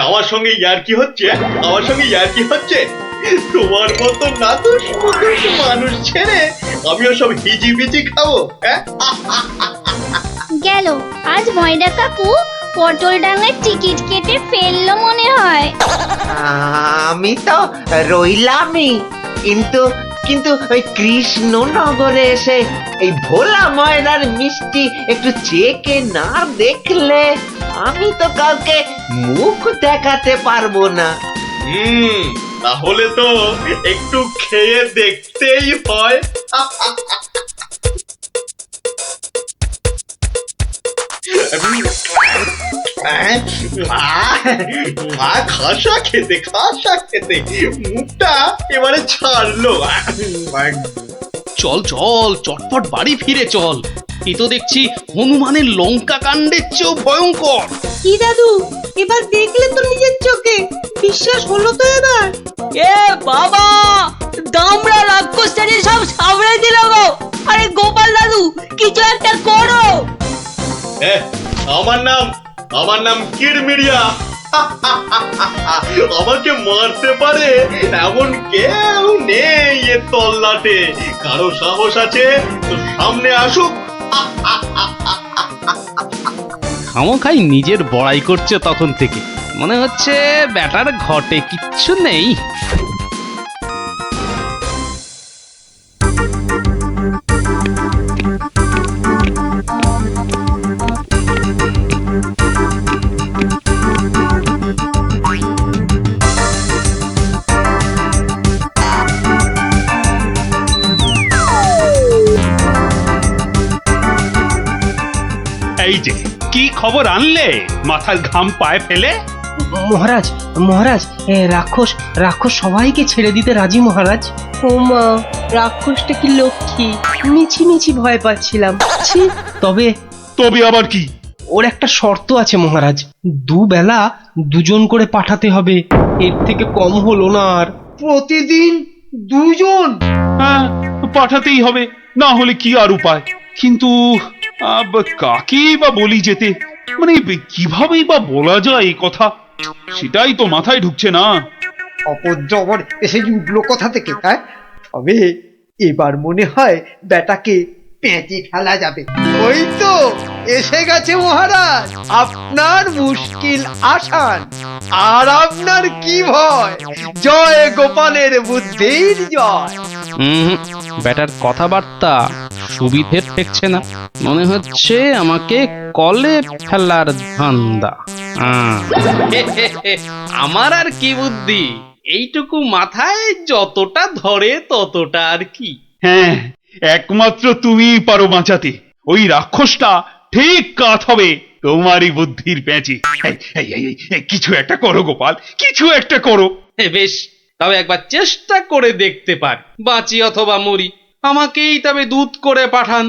আমার সঙ্গে ইয়ার্কি হচ্ছে? আমার সঙ্গে ইয়ার্কি হচ্ছে? তোমার মতো নাদুস মুদুস মানুষ ছেড়ে আমিও সব হিজিবিজি খাবো? হ্যাঁ, গেল আজ ময়দা কাকু পটল ডাঙায় টিকিট কেটে ফেললো মনে হয়। আমি তো রইলামই, কিন্তু কিন্তু ওই কৃষ্ণনগরে এসে এই ভোলা ময়রার মিষ্টি একটু চেকে না দেখলে আমি তো কাউকে মুখ দেখাতে পারবো না। তাহলে তো একটু খেয়ে দেখতেই হয়। খাসা খেতে খাসা খেতে মুখটা এবারে ছাড়লো। চল চল চটপট বাড়ি ফিরে চল। এ তো দেখছি হনুমানের লঙ্কা কাণ্ডের চেয়েও ভয়ঙ্কর। কি দাদু, এবার দেখলে তো নিজের চোখে, বিশ্বাস হলো তো এবার? এ বাবা, দামড়া রাক্ষসটাকে সব সামনে দিল গো। আরে গোপাল দাদু, কিছু একটা করো। আমার নাম কিরমিরিয়া। আমাকে মারতে পারে এমন কেউ নেই এ তল্লাটে। কারো সাহস আছে তো সামনে আসুক। খামোখাই নিজের বড়াই করছে তখন থেকে, মনে হচ্ছে ব্যাটার ঘটে কিচ্ছু নেই। এই যে কি খবর আনলে মাথার ঘাম পায়ে ফেলে? মহারাজ মহারাজ, রাক্ষস রাক্ষস সবাইকে ছেড়ে দিতে রাজি মহারাজ। ও মা, রাক্ষসটা কি লক্ষ্মী! মিছি মিছি ভয় পাচ্ছিলাম। ছি, তবে তবে আবার কি? ওর একটা শর্ত আছে মহারাজ, দুবেলা দুজন করে পাঠাতে হবে, এর থেকে কম হলো না আর। প্রতিদিন দুজন? হ্যাঁ, পাঠাতেই হবে, না হলে কি আর উপায়। কিন্তু কাকেই বা বলি যেতে, মানে কিভাবেই বা বলা যায় এই কথা, সেটাই তো মাথায় ঢুকছে না। অপদ্রবর এসে উঠলো কোথা থেকে? হ্যাঁ, তবে এবার মনে হয় বেটাকে পেঁচে ফেলা যাবে। ওই তো এসে গেছে মহারাজ, আপনার মুশকিল আসান। আর আপনার কি ভয়? জয় গোপালের বুদ্ধির জয়। ব্যাটার কথাবার্তা সুবিধের ঠেকছে না, মনে হচ্ছে আমাকে কলে ফেলার ধান্দা। আমার আর কি বুদ্ধি, এইটুকু মাথায় যতটা ধরে ততটা আর কি। হ্যাঁ, একমাত্র তুমিই পারো বাঁচাতে। ওই রাক্ষসটা ঠিক কাত হবে তোমারই বুদ্ধির প্যাঁচে। কিছু একটা করো গোপাল, কিছু একটা করো। বেশ, তবে একবার চেষ্টা করে দেখতে পার, বাঁচি অথবা মরি। আমাকেই তবে দূত করে পাঠান।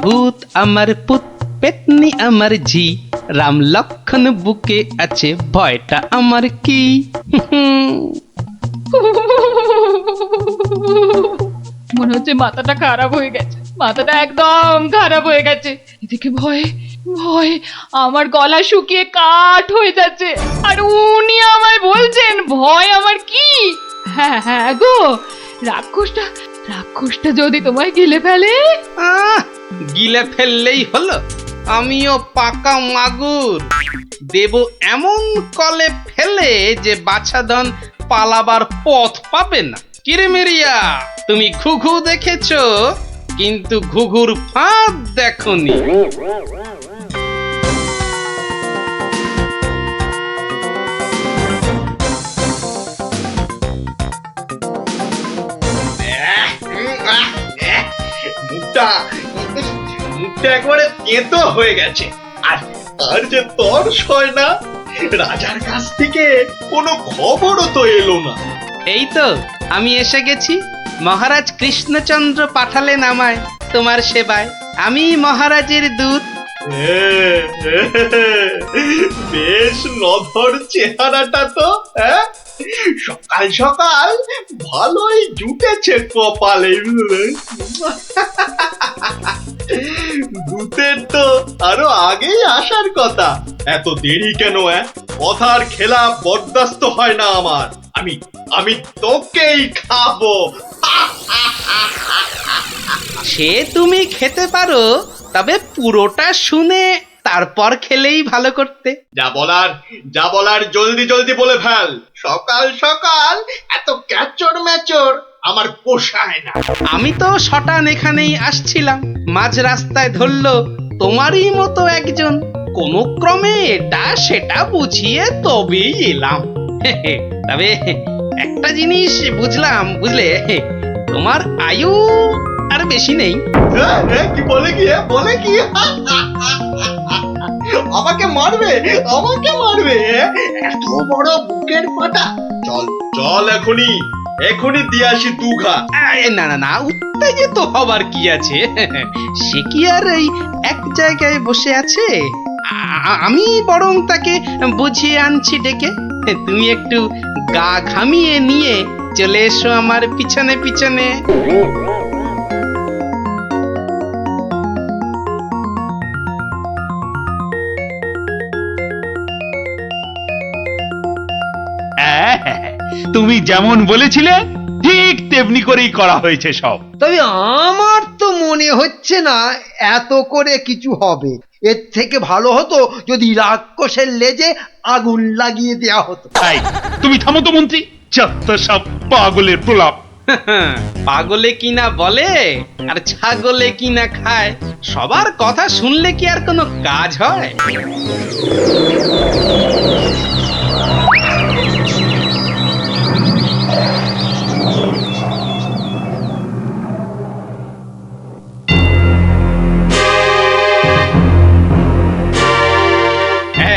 ভূত আমার পুত, পেতনি আমার ঝি, রাম লক্ষণ বুকে আছে, ভয়টা আমার কি। মনে হচ্ছে মাথাটা খারাপ হয়ে গেছে, মাথাটা একদম খারাপ হয়ে গেছে। এদিকে ভয়ে ভয়ে আমার গলা শুকিয়ে কাঠ হয়ে যাচ্ছে, আর উনি আমায় বলছেন ভয় আমার কি। হ্যাঁ হ্যাঁ গো, রাক্ষসটা রাক্ষসটা যদি তোমায় গিলে ফেলে। গিলে ফেললেই হলো, আমিও পাকা মাগুর, দেব এমন কলে ফেলে যে বাছাধন পালাবার পথ পাবে না। কিরমিরিয়া, তুমি ঘুঘু দেখেছো, কিন্তু ঘুঘুর ফাঁদ দেখনি। মুখটা মুখটা একবারে তেতো হয়ে গেছে। আর আর যে তর্স হয় না, রাজার কাছ থেকে কোনো খবরও তো এলো না। এই তো আমি এসে গেছি। মহারাজ কৃষ্ণচন্দ্র পাঠালেন আমায় তোমার সেবায়, আমি মহারাজের দূত। বেশ নধর চেহারাটা তো। হ্যাঁ, সকাল সকাল ভালোই জুটেছে কপালে। ভূতের তো আরো আগেই আসার কথা, এত দেরি কেন? কথার খেলাপ বরদাস্ত হয় না আমার। আমি আমি তোকেই খাবো। সে তুমি খেতে পারো, তবে পুরোটা শুনে তারপর খেলেই ভালো করতে। যা বলার জলদি জলদি বলে ফেল। সকাল সকাল এত ক্যাচর ম্যাচর আমার পোষায় না। আমি তো শটান এখানেই আসছিলাম, মাঝ রাস্তায় ধরলো তোমারই মতো একজন, কোনো ক্রমে এটা সেটা বুঝিয়ে তবেই এলাম। তবে একটা জিনিস বুঝলাম, বুঝলে, তোমার আয়ু আর বেশি নেই। কি বলে কি আমাকে মারবে? এত বড় বুকের পাটা। চল চল, এখনই দিয়ে আসি দুঘা। না না না, উত্তেজিত হবার কি আছে? সে কি আর এই এক জায়গায় বসে আছে? আমি বরং তাকে বুঝিয়ে আনছি ডেকে। তুমি একটু গা ঘামিয়ে নিয়ে চলে এসো আমার পিছনে পিছনে। তুমি যেমন বলেছিলে ঠিক তেমনি করেই করা হয়েছে সব। তবে আমার তো মনে হচ্ছে না এত করে কিছু হবে। এর থেকে ভালো হতো যদি রাক্ষসের লেজে আগুন লাগিয়ে দেয়া হতো। তাই তুমি থামো তো মন্ত্রী, যত সব পাগলের প্রলাপ। পাগলে কিনা বলে আর ছাগলে কিনা খায়, সবার কথা শুনলে কি আর কোনো কাজ হয়?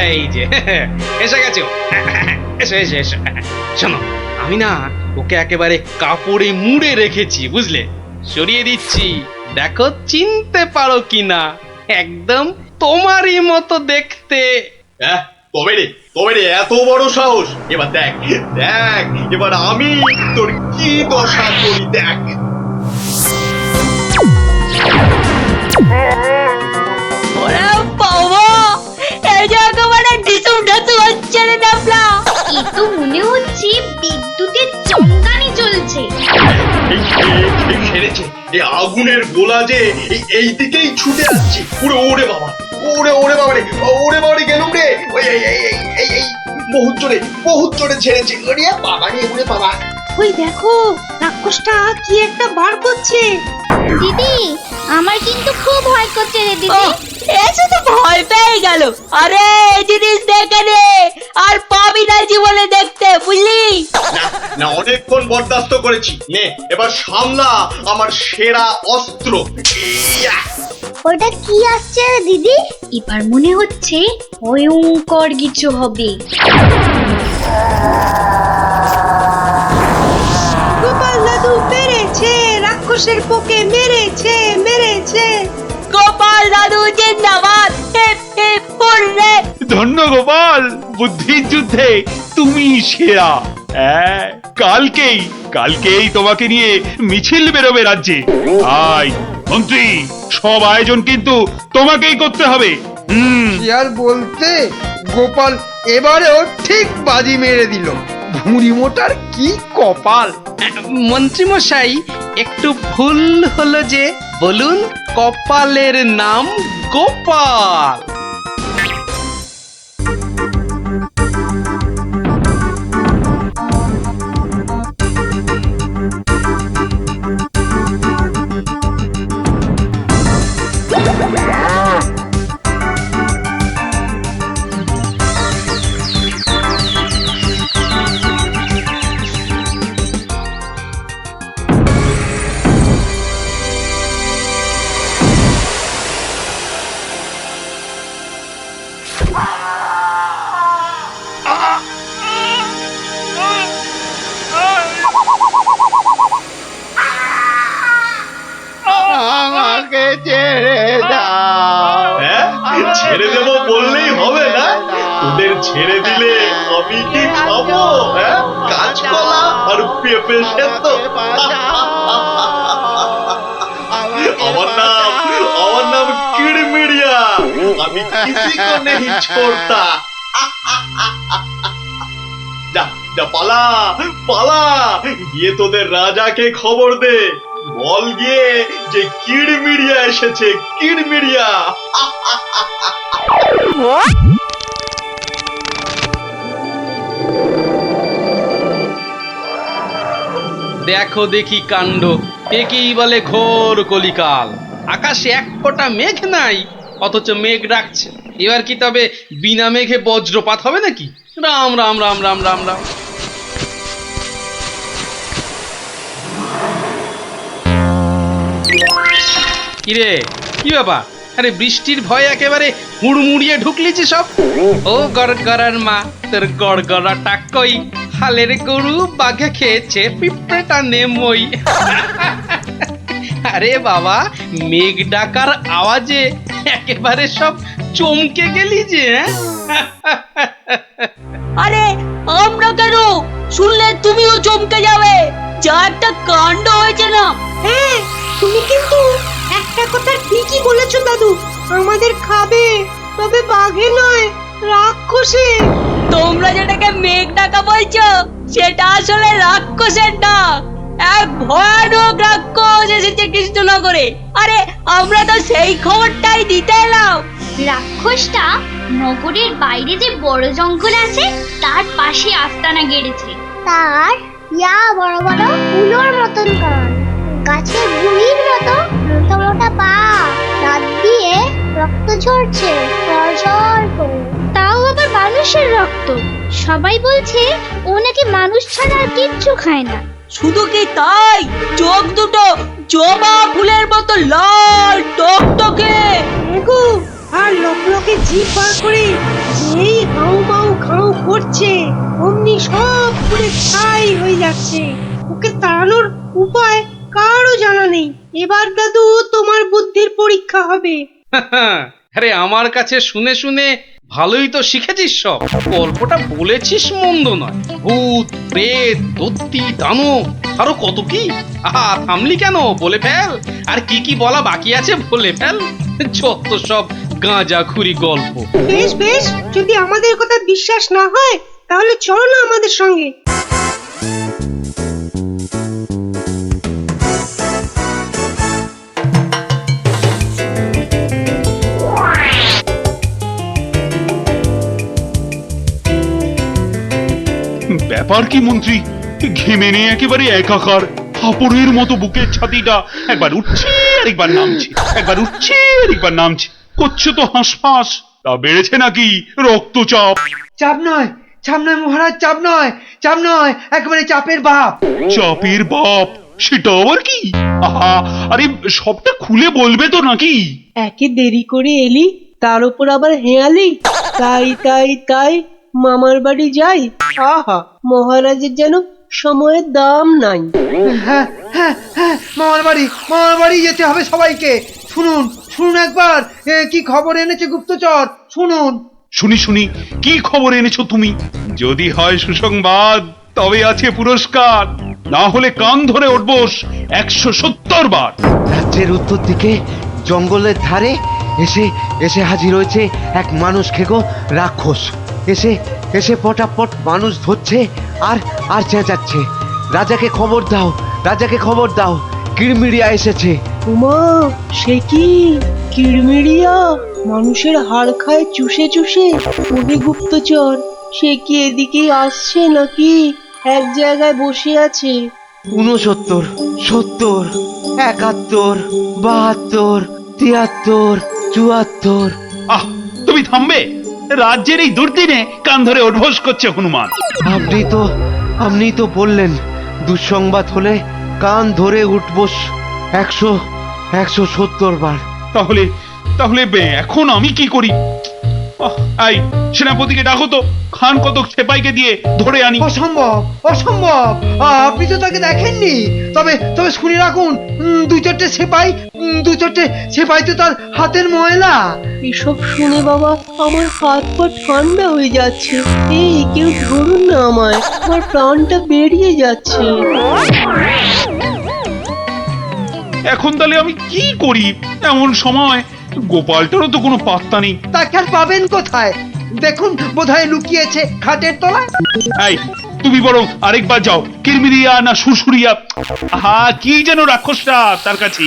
এই যে এসে গেছো, এসো এসো এসো। শোনো, আমি না ওকে একেবারে কাপড়ে মুড়ে রেখেছি, বুঝলে? সরিয়ে দিচ্ছি, দেখো চিনতে পারো কিনা। একদম তোমারই মতো দেখতে। তবে রে এত বড় সাহস! এবার দেখ এবার আমি তোর কি দশা করি, দেখ। ওরে বাবা, এই যে একেবারে ঢিসুম ঢাসু হচ্ছে রে ডাবলা। এ তো মনে হচ্ছে বিদ্যুতের চমকানি চলছে। সেরেছে, এই আগুনের গোলা যে এই দিকেই ছুটে আসছে। ওরে বাবা রে গেলুম রে। এই বহুত জোরে ছেড়েছে। ওরে বাবা। ওই দেখো, রাক্ষসটা কি একটা বার করছে। দিদি, আমার কিন্তু খুব ভয় করছে রে দিদি। এসে তো ভয় পেয়ে গেল। আরে এই জিনিস দেখে নে, আর পাবি না জীবনে দেখতে, বুঝলি? না অনেকক্ষণ বরদাস্ত করেছি, নে এবার সামলা আমার সেরা অস্ত্র। ওটা কি আসছে রে দিদি? এবার মনে হচ্ছে ভয়ঙ্কর কিছু হবে। গোপাল দাদু পেরেছে, রাক্ষসের পোকে মেরেছে। গোপাল দাদু জিন্দাবাদ। ধন্য গোপাল, বুদ্ধির যুদ্ধে তুমি সেরা। কালকেই তোমাকে নিয়ে মিছিল বেরোবে রাজ্যে। মন্ত্রী, সব আয়োজন কিন্তু তোমাকেই করতে হবে। কি আর বলতে, গোপাল এবারেও ঠিক বাজি মেরে দিল। ভুঁড়ি মোটার কি কপাল! মন্ত্রী মশাই, একটু ভুল হলো যে, বলুন কপালের নাম গোপাল। আমাকে ছেড়ে দাও। ছেড়ে দেবো বললেই হবে না? তোদের ছেড়ে দিলে আমি কি খাবো? হ্যাঁ, কাঁচকলা আর পেঁপে সেদ্ধ। আমার নাম কিড়মিড়িয়া, আমি কিসি কো নেহি ছোড়তা। যা যা, পালা পালা, গিয়ে তোদের রাজাকে খবর দে, বল গিয়ে যে কিড়মিড়িয়া এসেছে, কিড়মিড়িয়া। দেখো দেখি কাণ্ড, একেই বলে ঘোর কলিকাল। আকাশে এক ফোঁটা মেঘ নাই, অথচ মেঘ ডাকছে। এবার কি তবে বিনা মেঘে বজ্রপাত হবে নাকি? রাম রাম রাম রাম রাম রাম। কিরে, কি ব্যাপার? আরে বৃষ্টির ভয়ে একেবারে হুড়মুড়িয়ে ঢুকলি যে সব। ও গড়গড়ার মা, তোর গড়গড়াটা কই? হালের গরু বাঘে খেয়েছে, পিঁপড়েটা নেমই। আরে বাবা, মেঘ ডাকার আওয়াজে একেবারে সব চমকে গেলি যে। আরে আমরা কেন? শুনলে তুমিও চমকে যাবে। যা একটা কাণ্ড হয়েছে না। হ্যাঁ, তুমি কিন্তু একটা কথা ঠিকই বলেছো দাদু, আমাদের খাবে, তবে বাঘে নয়, রাক্ষসে। তোমরা যেটাকে মেঘ ডাকা বলছো, সেটা আসলে রাক্ষসের ডাক। এক ভয়ানক রাক্ষস এসেছে কৃষ্ণনগরে। আরে আমরা তো সেই খবরটাই দিতে এলাম। রাক্ষসটা নগরের বাইরে যে বড় জঙ্গল আছে তার পাশে আস্তানা গেড়েছে। তার বড় বড় উলোর মতন কান, গাছের গুড়ির মতো মোটা মোটা পা, দাঁত দিয়ে রক্ত ঝরছে ঝরঝর করে। তাও আবার মানুষের রক্ত। সবাই বলছে ও নাকি মানুষ ছাড়া আর কিচ্ছু খায় না। শুধু কি তাই, চোখ দুটো জবা ফুলের মতো লাল টকটকে, আর লকলকে জিভ বার করে যেই হাউ মাউ খাউ করছে, অমনি সব পুরে ছাই হয়ে যাচ্ছে। ওকে তাড়ানোর উপায় কারও জানা নেই। এবার দাদু তোমার বুদ্ধির পরীক্ষা হবে। আরে আমার কাছে শুনে শুনে ভালোই তো শিখেছিস সব। গল্পটা বলেছিস মন্দ নয়। ভূত, প্রেত, দত্তি, দানব, আরো কত কি। আহা, থামলি কেন? বলে ফেল। আর কি কি বলা বাকি আছে বলে ফেল। যত সব গাঁজাখুরি গল্প। বেশ বেশ, যদি আমাদের কথা বিশ্বাস না হয় তাহলে চলো না আমাদের সঙ্গে। ব্যাপার কি মন্ত্রী? ঘেমে নিয়ে একেবারে একাকার, হাঁপড়ের মতো বুকের ছাতিটা একবার উঠছে আর একবার নামছে, একবার উঠছে আর একবার নামছে। করছে তো হাঁসফাঁস। তা বেড়েছে নাকি রক্তচাপ? চাপ নয়, চাপ নয় মহারাজ, চাপ নয়, চাপ নয়, একেবারে চাপের বাপ। চাপের বাপ? সেটা আবার কি? আহা, আরে সবটা খুলে বলবে তো নাকি? একে দেরি করে এলি, তার উপর আবার হেয়ালি। তাই তাই তাই মামার বাড়ি যাই। আহা, মহারাজের যেন সময়ের দাম নাই। হ্যাঁ হ্যাঁ হ্যাঁ, মামার বাড়ি যেতে হবে সবাইকে। শুনুন শুনুন একবার, কি খবর এনেছে গুপ্তচর, শুনুন। শুনি শুনি, কি খবর এনেছো তুমি? যদি হয় সুসংবাদ তবে আছে পুরস্কার, না হলে কান ধরে উঠবোস 170 বার। রাজ্যের উত্তর দিকে জঙ্গলের ধারে এসে এসে হাজির হয়েছে এক মানুষ খেকো রাক্ষস। এসে এসে পটাপট মানুষ ধরছে আর আর চেঁচাচ্ছে, রাজাকে খবর দাও, রাজাকে খবর দাও, কিড়মিড়িয়া এসেছে। উমা, সে কি কিড়মিড়িয়া? মানুষের হাড় খায় চুষে চুষে। ওরে গুপ্তচর, সে কি এদিকে আসছে নাকি এক জায়গায় বসে আছে? 69, 70, 71, 72, 73, 74। আহ, তুমি থামবে? রাজ্যের এই দুর্দিনে কান ধরে উঠবোস করছে হনুমান। আপনি তো বললেন দুঃসংবাদ হলে কান ধরে উঠবোস 170 বার। তাহলে তাহলে এখন আমি কি করি? এই সেনাপতিকে ডাকো তো, খান কতক সেপাইকে দিয়ে ধরে আনি। অসম্ভব অসম্ভব, আপনি তো তাকে দেখেননি। তবে তবে শুনে রাখুন, দু চারটে সেপাই তো তার হাতের ময়লা। এসব শুনে বাবা আমার হাত পা ঠান্ডা হয়ে যাচ্ছে। এই কেউ ধরুন না আমায়, আমার প্রাণটা বেরিয়ে যাচ্ছে। এখন তাহলে আমি কি করি? এমন সময় গোপালটারও তো কোনো পাত্তা নেই। তাকে আর পাবেন কোথায়? দেখুন বোধহয় লুকিয়েছে খাটের তলায়। এই তুমি বরং আরেকবার যাও, কিরমিরিয়া না সুরসুরিয়া, কি যেন রাক্ষসটা তার কাছে,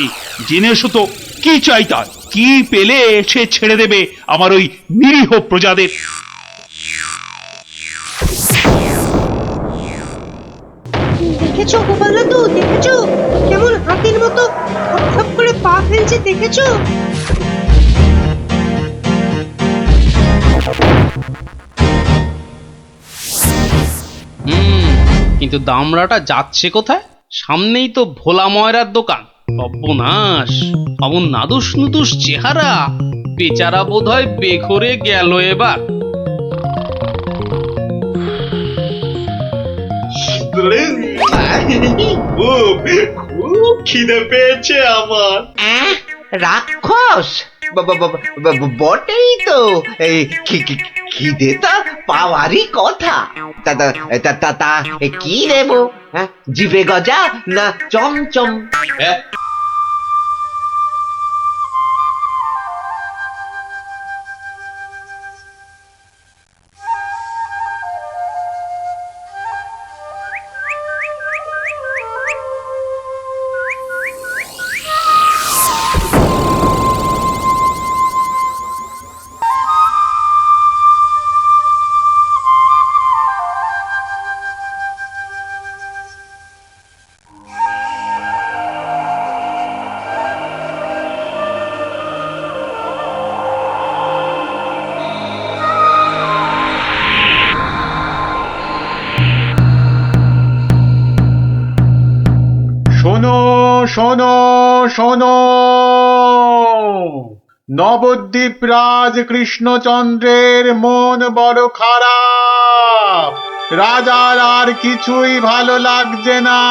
জেনে এসো তো কি চাই তার, কি পেলে সে ছেড়ে দেবে আমার ওই নিরীহ প্রজাদের। দেখেছো গোপাল দাদু, দেখেছো কেমন হাতির মতো খপ করে পা ফেলছে, দেখেছো? কিন্তু দামড়াটা যাচ্ছে কোথায়? সামনেই তো ভোলা ময়রার দোকান। সর্বনাশ, অমন নাদুস নুদুস চেহারা, বেচারা বোধহয় বেঘরে গেল এবার। খুব খিদে পেয়েছে আমার। রাক্ষস বটেই তো, এই খিদে তা পাওয়ারই কথা। তা কি দেবো? জিভে গজা না চমচম? শোনো শোনো শোনো, নবদ্বীপ রাজ কৃষ্ণচন্দ্রের মন বড় খারাপ। রাজার আর কিছুই ভালো লাগছে না।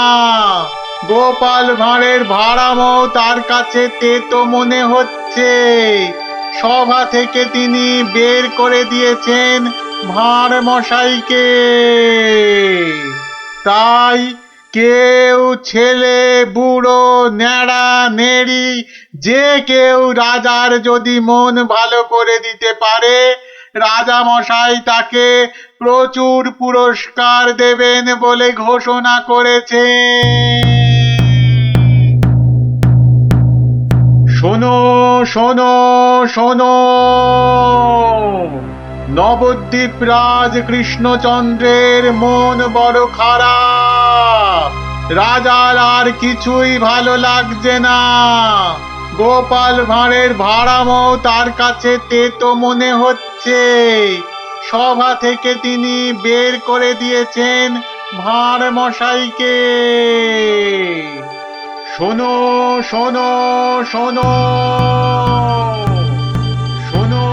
গোপাল ভাঁড়ের ভাড়ামো তার কাছে তেতো মনে হচ্ছে। সভা থেকে তিনি বের করে দিয়েছেন ভাঁড় মশাইকে। তাই কেউ, ছেলে বুড়ো ন্যাড়া নেড়ি, যে কেউ রাজার যদি মন ভালো করে দিতে পারে, রাজা মশাই তাকে প্রচুর পুরস্কার দেবেন বলে ঘোষণা করেছে। শোনো শোনো শোনো, নবদ্বীপ রাজ কৃষ্ণচন্দ্রের মন বড় খারাপ। রাজার আর কিছুই ভালো লাগছে না। গোপাল ভাঁড়ের ভাড়ামো তার কাছে তেতো মনে হচ্ছে। সভা থেকে তিনি বের করে দিয়েছেন ভাঁড় মশাইকে। শোনো শোনো শোনো, শোনো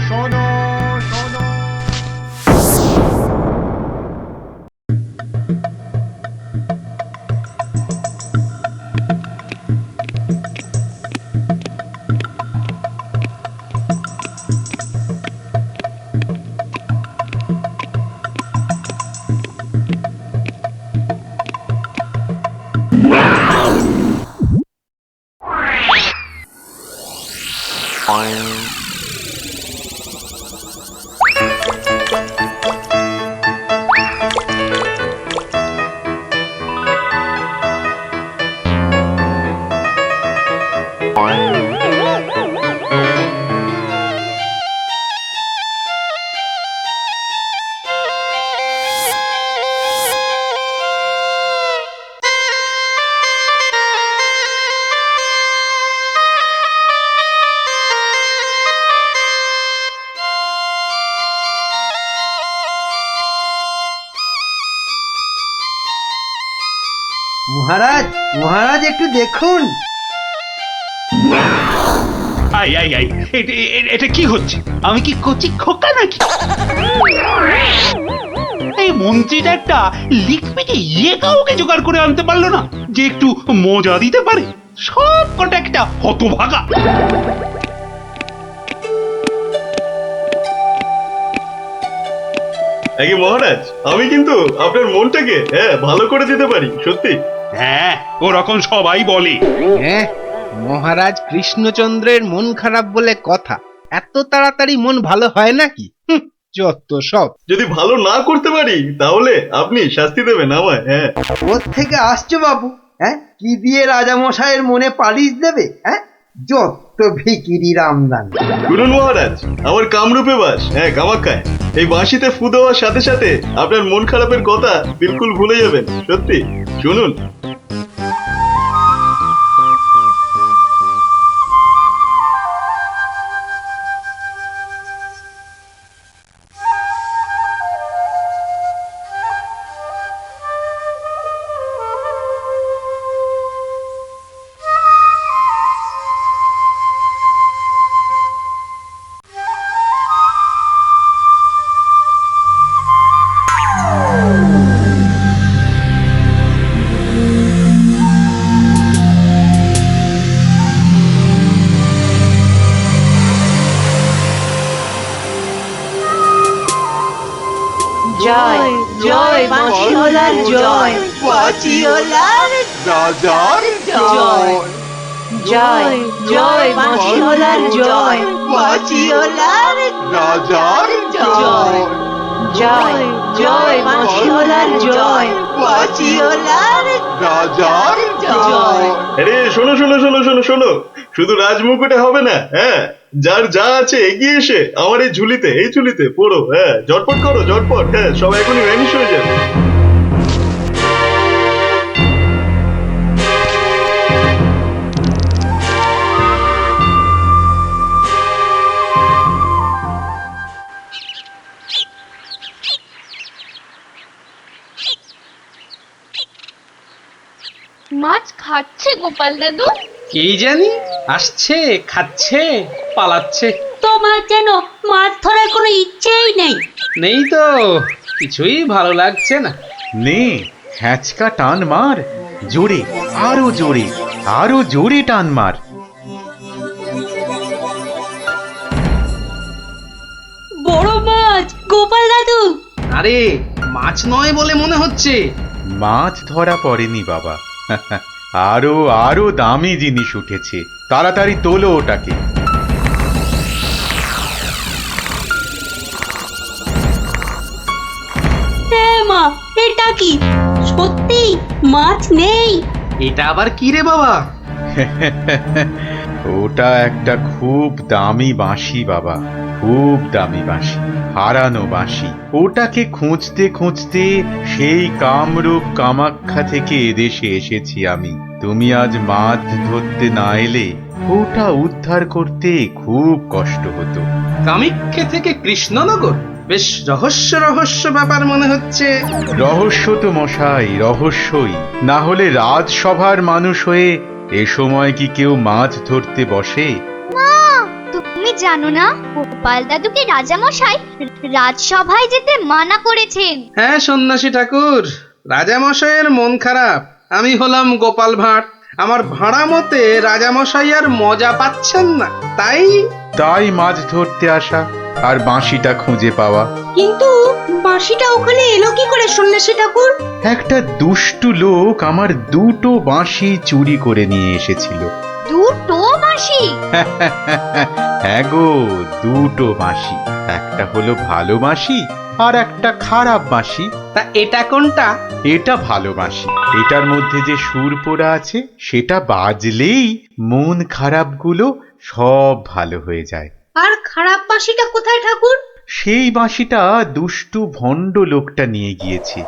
শোনো শোনো। মহারাজ, মহারাজ একটু দেখুন। আই আই আই এটা কি হচ্ছে? আমি কি কচি খোকা নাকি? এই মন্ত্রীটা একটা লিখপিকে কাউকে জোগাড় করে আনতে পারলো না যে একটু মজা দিতে পারে। সব কটা একটা হতভাগা। আগে মহারাজ, আমি কিন্তু আপনার মনটাকে ভালো করে দিতে পারি, সত্যি। হ্যাঁ, ওরকম সবাই বলে। হ্যাঁ, মহারাজ কৃষ্ণচন্দ্রের মন খারাপ বলে কথা। এত তাড়াতাড়ি মন ভালো হয় নাকি? যত সব। যদি ভালো না করতে পারি তাহলে আপনি শাস্তি দেবেন আমায়। হ্যাঁ, ওর থেকে আসছো বাবু, হ্যাঁ কি দিয়ে রাজামশাইয়ের মনে পালিশ দেবে? হ্যাঁ, যত ভিকিরির আমদানি। শুনুন মহারাজ, আমার কামরূপে বাস, কামাখ্যায়। এই বাঁশিতে ফু দেওয়ার সাথে সাথে আপনার মন খারাপের কথা বিলকুল ভুলে যাবেন, সত্যি। শুনুন। জয় জয় বাঁশিওয়ালার জয়, বাঁশিওয়ালার রাজার জয়। জয় জয় বাঁশিওয়ালার জয়, বাঁশিওয়ালার রাজার জয়। জয় জয় বাঁশিওয়ালার জয়, বাঁশিওয়ালার রাজার জয়। আরে শোনো শোনো শোনো শোনো শোনো, শুধু রাজমুকুটে হবে না। হ্যাঁ, যার যা আছে এগিয়ে এসে আমার এই ঝুলিতে পড়ো। হ্যাঁ, ঝটপট করো, ঝটপট। হ্যাঁ, সব এখনই ভ্যানিশ হয়ে যাবে। মাছ খাচ্ছে গোপাল দাদু? কি জানি, আসছে, খাচ্ছে, পালাচ্ছে। তোমার যেন মাছ ধরার কোনো ইচ্ছেই নেই। নেই তো, কিছুই ভালো লাগছে না। নে হ্যাঁচকা টান মার, জোরে, আরো জোরে, আরো জোরে টান মার। বড় মাছ গোপাল দাদু। আরে মাছ নয় বলে মনে হচ্ছে। মাছ ধরা পড়েনি বাবা, আরো আরো দামি জিনিস উঠেছে। তাড়াতাড়ি তোলো ওটাকে। মা, এটা কি সত্যি মাছ নেই? এটা আবার কি রে বাবা? ওটা একটা খুব দামি বাঁশি বাবা, খুব দামি বাঁশি, হারানো বাঁশি। ওটাকে খুঁজতে খুঁজতে সেই কামরূপ কামাখ্যা থেকে এদেশে এসেছি আমি। তুমি আজ মাছ ধরতে না এলে ওটা উদ্ধার করতে খুব কষ্ট হতো। কামাখ্যা থেকে কৃষ্ণনগর? বেশ রহস্য রহস্য ব্যাপার মনে হচ্ছে। রহস্য তো মশাই, রহস্যই। না হলে রাজসভার মানুষ হয়ে এ সময় কি কেউ মাছ ধরতে বসে? তুমি জানো না গোপাল দাদুকে রাজামশাই রাজসভায় যেতে মানা করেছেন? হ্যাঁ সন্ন্যাসী ঠাকুর, রাজামশাইয়ের মন খারাপ। আমি হলাম গোপাল ভাঁড়। আমার ভাড়া মতে রাজামশাই আর মজা পাচ্ছেন না, তাই মাছ ধরতে আসা আর বাঁশিটা খুঁজে পাওয়া। কিন্তু বাঁশিটা ওখানে এলো কি করে সন্ন্যাসী ঠাকুর? একটা দুষ্টু লোক আমার দুটো বাঁশি চুরি করে নিয়ে এসেছিল। দুটো বাঁশি? হ্যাঁ গো, দুটো বাঁশি। একটা হলো ভালো বাঁশি আর একটা খারাপ বাঁশি। তা এটা কোনটা? এটা ভালো বাঁশি। এটার মধ্যে যে সুর পোড়া আছে সেটা বাজলেই মন খারাপগুলো সব ভালো হয়ে যায়। আর খারাপ বাঁশিটা কোথায় ঠাকুর? সেই বাঁশিটা দুষ্টু ভণ্ড লোকটা নিয়ে গিয়েছে।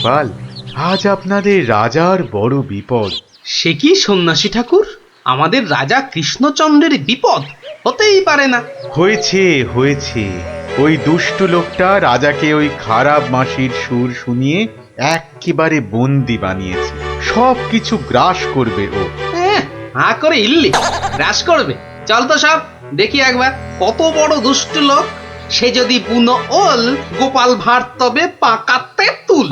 গোপাল, আজ আপনাদের রাজার বড় বিপদ। সে কি সন্ন্যাসী ঠাকুর, আমাদের রাজা কৃষ্ণচন্দ্রের বিপদ হতেই পারে না। হয়েছে হয়েছে, ওই দুষ্টু লোকটা রাজাকে ওই খারাপ মাসির সুর শুনিয়ে একেবারে বন্দি বানিয়েছে। সব কিছু গ্রাস করবে ও। হা করে ইল্লি গ্রাস করবে। চল তো সব দেখি একবার, কত বড় দুষ্ট লোক। সে যদি বুনো ওল, গোপাল ভাঁড় তবে পাকাতে তুল।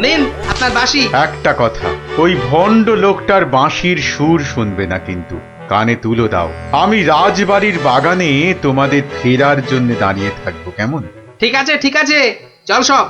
নিন আপনার বাঁশি। একটা কথা, ওই ভণ্ড লোকটার বাঁশির সুর শুনবে না কিন্তু, কানে তুলো দাও। আমি রাজবাড়ির বাগানে তোমাদের ফেরার জন্য দাঁড়িয়ে থাকবো, কেমন? ঠিক আছে ঠিক আছে, চল সব।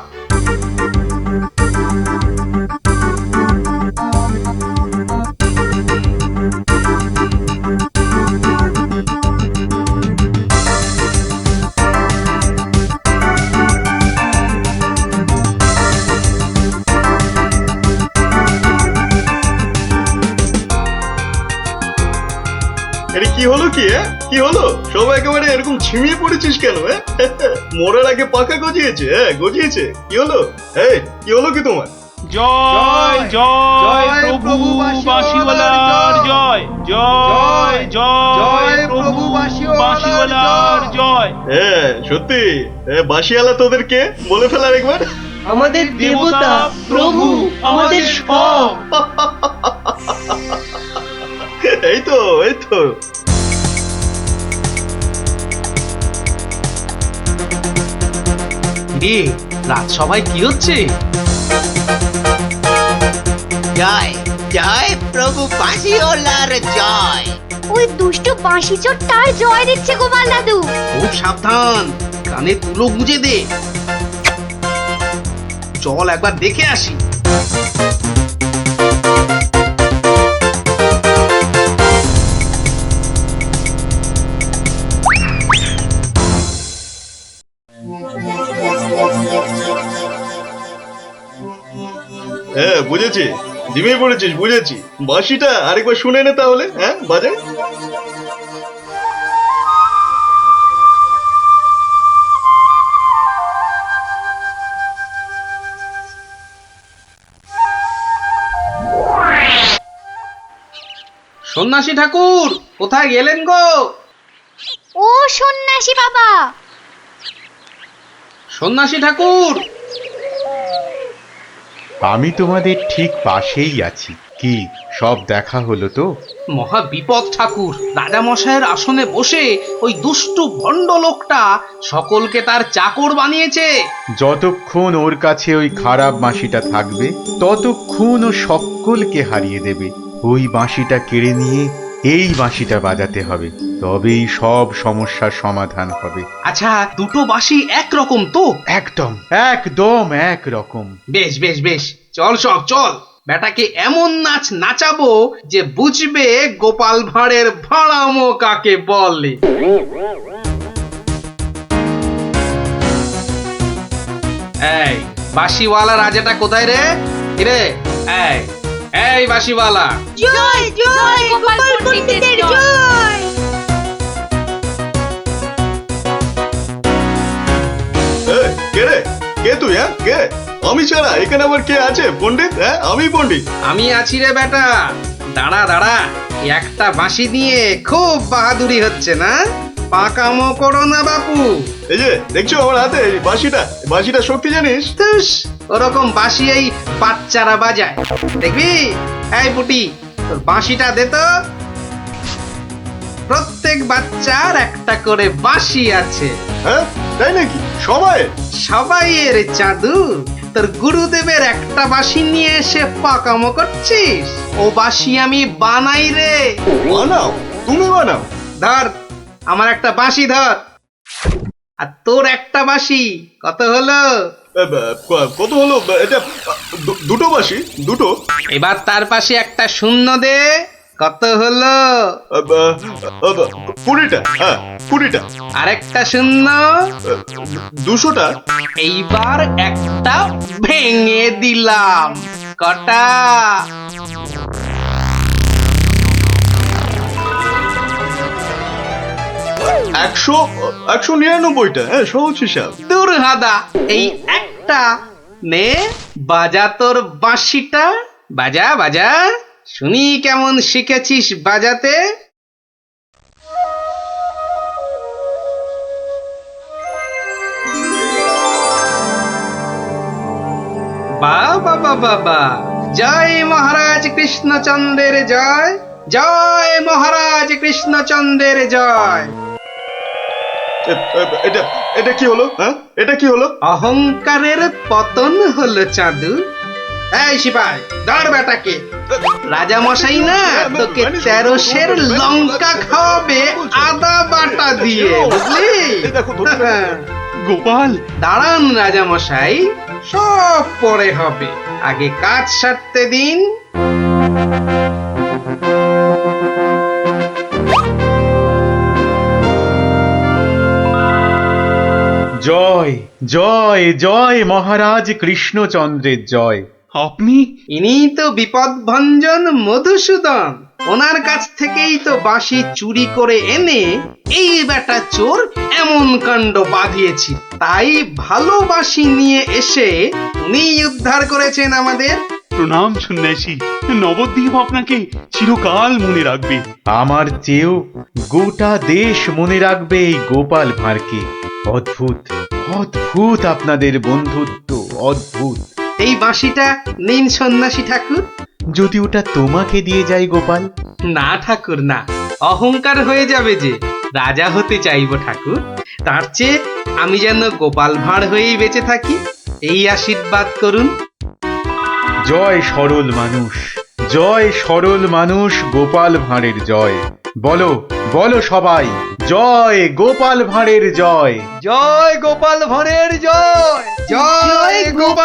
এটা কি হলো কি? কি হলো? সবাই একেবারে এরকম ঝিমিয়ে পড়েছিস কেন? মোড়ের আগে পাকা গজিয়েছে, গজিয়েছে। কি হলো? কি হলো কি তোমার? জয় জয় প্রভু বাঁশিওয়ালার জয়, জয় জয় প্রভু বাঁশিওয়ালার জয়। সত্যি বাঁশিওয়ালা তোদের কে বলে ফেলার একবার? আমাদের দেবতা, প্রভু, আমাদের সব। এই তো এই তো। রাত সবাই কি হচ্ছে? জয় জয় প্রভু বাঁশিওয়ালার জয়। ওই দুষ্টু বাঁশি চোর তার জয় দিচ্ছে গোপাল দাদু। খুব সাবধান, কানে তুলো গুঁজে দে। চল একবার দেখে আসি। বুঝেছি, ঝিমিয়ে পড়েছিস, বুঝেছি। বাঁশিটা আরেকবার শুনে নে তাহলে। বাজে। সন্ন্যাসী ঠাকুর কোথায় গেলেন গো? ও সন্ন্যাসী বাবা। সন্ন্যাসী ঠাকুর, আমি তোমাদের ঠিক পাশেই আছি। কি সব দেখা হলো তো? মহা বিপদ ঠাকুর। রাজা মশাইয়ের আসনে বসে ওই দুষ্টু ভণ্ড লোকটা সকলকে তার চাকর বানিয়েছে। যতক্ষণ ওর কাছে ওই খারাপ বাঁশিটা থাকবে, ততক্ষণ ও সকলকে হারিয়ে দেবে। ওই বাঁশিটা কেড়ে নিয়ে এই বাঁশিটা বাজাতে হবে, তবেই সব সমস্যার সমাধান হবে। আচ্ছা, দুটো বাঁশি একরকম তো? একদম একদম একরকম। বেশ বেশ বেশ, চল সব চল। বেটাকে এমন নাচ নাচাবো যে বুঝবে গোপাল ভাঁড়ের ভাড়ামো কাকে বলে। এই বাঁশিওয়ালা রাজাটা কোথায় রে? রে এই বাঁশিওয়ালা। জয় জয় গোপাল পণ্ডিতের জয়। কে রে? কে তুই? কে? আমি ছাড়া এখানে আবার কে আছে? পণ্ডিত? আমি পণ্ডিত। আমি আছি রে বেটা। দাঁড়া দাঁড়া, একটা বাঁশি দিয়ে খুব বাহাদুরি হচ্ছে না? পাকামো করো না বাপু। এই যে দেখছো আমার হাতে বাঁশিটা, বাঁশিটা শক্তি জানিস? ওরকম বাঁশি এই বাচ্চারা বাজায়, দেখবি? এই পুটি, তোর বাঁশিটা দে তো। প্রত্যেক বাচ্চার একটা করে বাঁশি আছে। তাই নাকি? সবাই? সবাইয়ের চাঁদু। তোর গুরুদেবের একটা বাঁশি নিয়ে এসে পাকামো করছিস? ও বাঁশি আমি বানাই রে। বানাও? তুমি বানাও? ধর আমার একটা বাঁশি ধর, আর তোর একটা বাঁশি। কত হলো? কত হলো? এটা দুটো বাঁশি, দুটো। এবার তার পাশে একটা শূন্য দে। কত হলো? 20টা। 20টা। আরেকটা শূন্য। 200টা। এইবার একটা ভেঙে দিলাম। কটা? 199টা। সহজ হিসাব। দূর হাদা, এই একটা নে বাজা তোর বাঁশিটা, বাজা বাজা, শুনি কেমন শিখেছিস বাজাতে। বাবা বাবা বা, জয় মহারাজ কৃষ্ণচন্দ্রের জয়, জয় মহারাজ কৃষ্ণচন্দ্রের জয়। এটা এটা কি হলো? হ্যাঁ, এটা কি হলো? অহংকারের পতন হলো চাঁদু। এই সিপাই, ধর বেটাকে। রাজা মশাই না তোকে 13 সের লঙ্কা খাওয়াবে আদা বাটা দিয়ে, বুঝলি? গোপাল, দাঁড়ান রাজা মশাই, সব পরে হবে, আগে কাজ সারতে দিন। জয় জয় জয় মহারাজ কৃষ্ণচন্দ্রের জয়। আপনি? ইনি তো বিপদ ভঞ্জন মধুসূদন, ওনার কাছ থেকেই তো বাঁশি চুরি করে এনে এই বেটা চোর এমন কাণ্ড বাঁধিয়েছি। তাই ভালো বাঁশি নিয়ে এসে উনি উদ্ধার করেছেন আমাদের। প্রণাম সন্ন্যাসী, নবদ্বীপ আপনাকে চিরকাল মনে রাখবে। আমার চেয়েও গোটা দেশ মনে রাখবে এই গোপাল ভাঁড়কে। অদ্ভুত অদ্ভুত আপনাদের বন্ধুত্ব, অদ্ভুত। এই বাঁশিটা নিন সন্ন্যাসী ঠাকুর। যদি ওটা তোমাকে দিয়ে যাই গোপাল? না ঠাকুর না, অহংকার হয়ে যাবে যে। রাজা হতে চাইবো ঠাকুর, তার চেয়ে আমি যেন গোপাল ভাঁড় হয়েই বেঁচে থাকি, এই আশীর্বাদ করুন। জয় সরল মানুষ, জয় সরল মানুষ, গোপাল ভাঁড়ের জয়। বলো বলো সবাই, জয় গোপাল ভাঁড়ের জয়। জয় গোপাল ভাঁড়ের জয়, জয় গোপাল